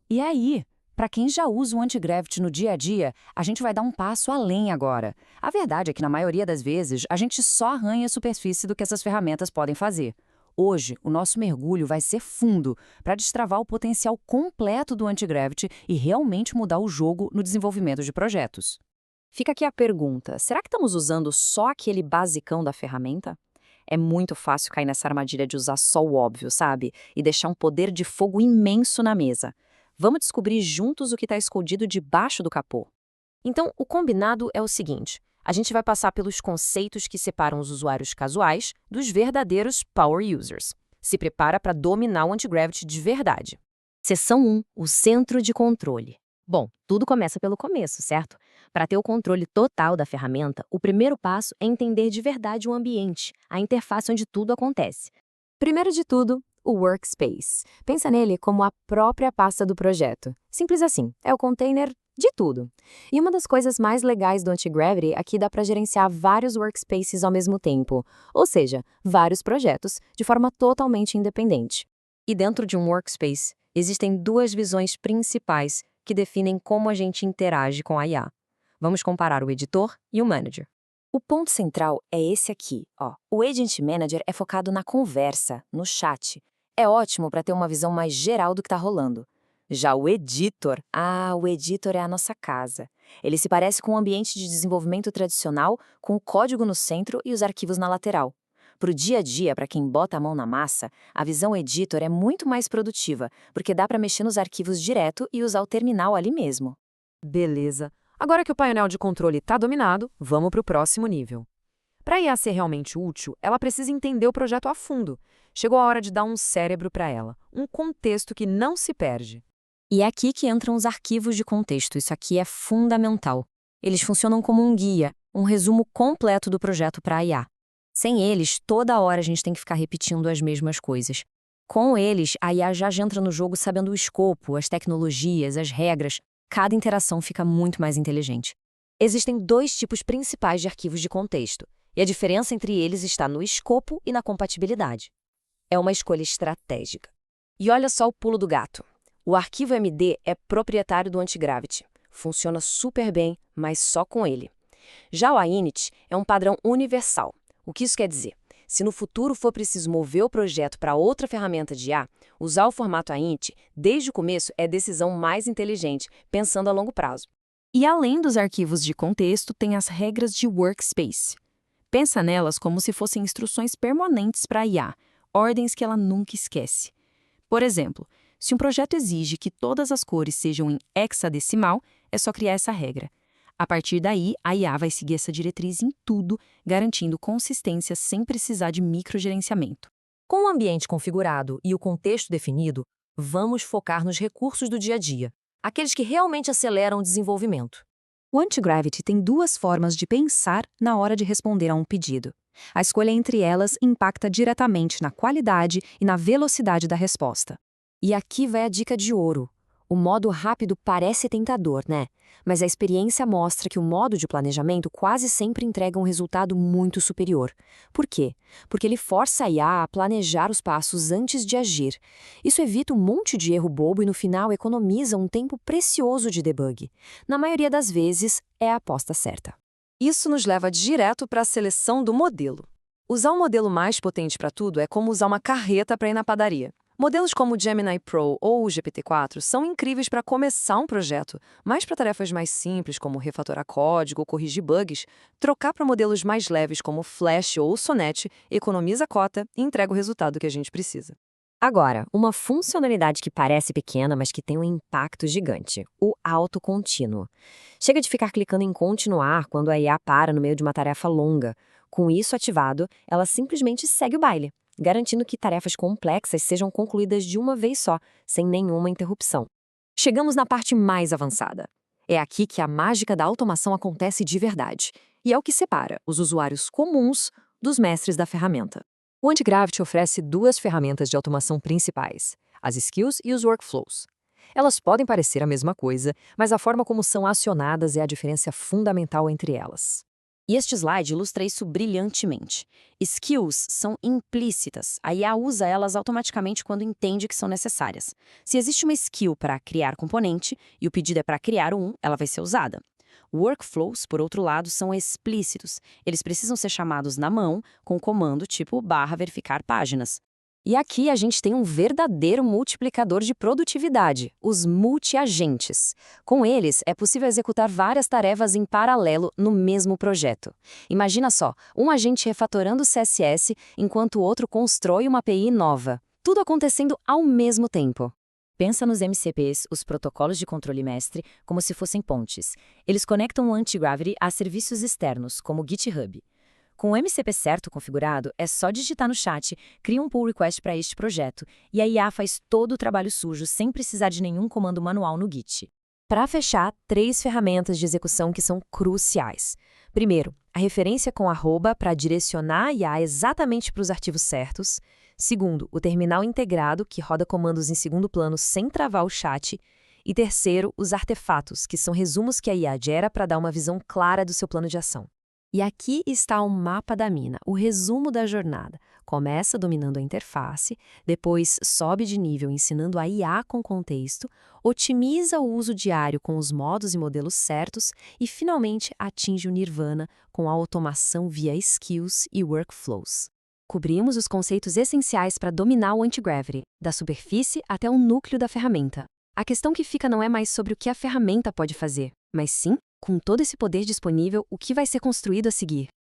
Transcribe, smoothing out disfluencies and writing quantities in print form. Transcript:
E aí, para quem já usa o anti-gravity no dia a dia, a gente vai dar um passo além agora. A verdade é que, na maioria das vezes, a gente só arranha a superfície do que essas ferramentas podem fazer. Hoje, o nosso mergulho vai ser fundo para destravar o potencial completo do anti-gravity e realmente mudar o jogo no desenvolvimento de projetos. Fica aqui a pergunta: será que estamos usando só aquele basicão da ferramenta? É muito fácil cair nessa armadilha de usar só o óbvio, sabe? E deixar um poder de fogo imenso na mesa. Vamos descobrir juntos o que está escondido debaixo do capô. Então, o combinado é o seguinte: a gente vai passar pelos conceitos que separam os usuários casuais dos verdadeiros power users. Se prepara para dominar o anti-gravity de verdade. Seção 1, o centro de controle. Bom, tudo começa pelo começo, certo? Para ter o controle total da ferramenta, o primeiro passo é entender de verdade o ambiente, a interface onde tudo acontece. Primeiro de tudo, o Workspace. Pensa nele como a própria pasta do projeto. Simples assim, é o container de tudo. E uma das coisas mais legais do Anti-Gravity é que dá para gerenciar vários workspaces ao mesmo tempo, ou seja, vários projetos, de forma totalmente independente. E dentro de um workspace, existem duas visões principais que definem como a gente interage com a IA. Vamos comparar o editor e o manager. O ponto central é esse aqui, ó. O Agent Manager é focado na conversa, no chat. É ótimo para ter uma visão mais geral do que está rolando. Já o Editor, o Editor é a nossa casa. Ele se parece com um ambiente de desenvolvimento tradicional, com o código no centro e os arquivos na lateral. Para o dia a dia, para quem bota a mão na massa, a visão Editor é muito mais produtiva, porque dá para mexer nos arquivos direto e usar o terminal ali mesmo. Beleza. Agora que o painel de controle está dominado, vamos para o próximo nível. Para a IA ser realmente útil, ela precisa entender o projeto a fundo. Chegou a hora de dar um cérebro para ela, um contexto que não se perde. E é aqui que entram os arquivos de contexto. Isso aqui é fundamental. Eles funcionam como um guia, um resumo completo do projeto para a IA. Sem eles, toda hora a gente tem que ficar repetindo as mesmas coisas. Com eles, a IA já entra no jogo sabendo o escopo, as tecnologias, as regras. Cada interação fica muito mais inteligente. Existem dois tipos principais de arquivos de contexto, e a diferença entre eles está no escopo e na compatibilidade. É uma escolha estratégica. E olha só o pulo do gato. O arquivo MD é proprietário do Anti-Gravity. Funciona super bem, mas só com ele. Já o init é um padrão universal. O que isso quer dizer? Se no futuro for preciso mover o projeto para outra ferramenta de IA, usar o formato init desde o começo é a decisão mais inteligente, pensando a longo prazo. E além dos arquivos de contexto, tem as regras de Workspace. Pensa nelas como se fossem instruções permanentes para a IA, ordens que ela nunca esquece. Por exemplo, se um projeto exige que todas as cores sejam em hexadecimal, é só criar essa regra. A partir daí, a IA vai seguir essa diretriz em tudo, garantindo consistência sem precisar de microgerenciamento. Com o ambiente configurado e o contexto definido, vamos focar nos recursos do dia a dia, aqueles que realmente aceleram o desenvolvimento. O Anti-Gravity tem duas formas de pensar na hora de responder a um pedido. A escolha entre elas impacta diretamente na qualidade e na velocidade da resposta. E aqui vai a dica de ouro. O modo rápido parece tentador, né? Mas a experiência mostra que o modo de planejamento quase sempre entrega um resultado muito superior. Por quê? Porque ele força a IA a planejar os passos antes de agir. Isso evita um monte de erro bobo e no final economiza um tempo precioso de debug. Na maioria das vezes, é a aposta certa. Isso nos leva direto para a seleção do modelo. Usar um modelo mais potente para tudo é como usar uma carreta para ir na padaria. Modelos como o Gemini Pro ou o GPT-4 são incríveis para começar um projeto, mas para tarefas mais simples, como refatorar código ou corrigir bugs, trocar para modelos mais leves como o Flash ou o Sonnet economiza a cota e entrega o resultado que a gente precisa. Agora, uma funcionalidade que parece pequena, mas que tem um impacto gigante: o autocontínuo. Chega de ficar clicando em continuar quando a IA para no meio de uma tarefa longa. Com isso ativado, ela simplesmente segue o baile, garantindo que tarefas complexas sejam concluídas de uma vez só, sem nenhuma interrupção. Chegamos na parte mais avançada. É aqui que a mágica da automação acontece de verdade, e é o que separa os usuários comuns dos mestres da ferramenta. O Anti-Gravity oferece duas ferramentas de automação principais, as skills e os workflows. Elas podem parecer a mesma coisa, mas a forma como são acionadas é a diferença fundamental entre elas. E este slide ilustra isso brilhantemente. Skills são implícitas, a IA usa elas automaticamente quando entende que são necessárias. Se existe uma skill para criar componente e o pedido é para criar um, ela vai ser usada. Workflows, por outro lado, são explícitos. Eles precisam ser chamados na mão, com o comando tipo /verificar páginas. E aqui a gente tem um verdadeiro multiplicador de produtividade, os multiagentes. Com eles, é possível executar várias tarefas em paralelo no mesmo projeto. Imagina só, um agente refatorando o CSS enquanto o outro constrói uma API nova. Tudo acontecendo ao mesmo tempo. Pensa nos MCPs, os protocolos de controle mestre, como se fossem pontes. Eles conectam o Antigravity a serviços externos, como o GitHub. Com o MCP certo configurado, é só digitar no chat, cria um pull request para este projeto, e a IA faz todo o trabalho sujo sem precisar de nenhum comando manual no Git. Para fechar, 3 ferramentas de execução que são cruciais. Primeiro, a referência com @ para direcionar a IA exatamente para os arquivos certos. Segundo, o terminal integrado, que roda comandos em segundo plano sem travar o chat. E terceiro, os artefatos, que são resumos que a IA gera para dar uma visão clara do seu plano de ação. E aqui está o mapa da mina, o resumo da jornada. Começa dominando a interface, depois sobe de nível ensinando a IA com contexto, otimiza o uso diário com os modos e modelos certos e, finalmente, atinge o nirvana com a automação via skills e workflows. Cobrimos os conceitos essenciais para dominar o Antigravity, da superfície até o núcleo da ferramenta. A questão que fica não é mais sobre o que a ferramenta pode fazer, mas sim, com todo esse poder disponível, o que vai ser construído a seguir.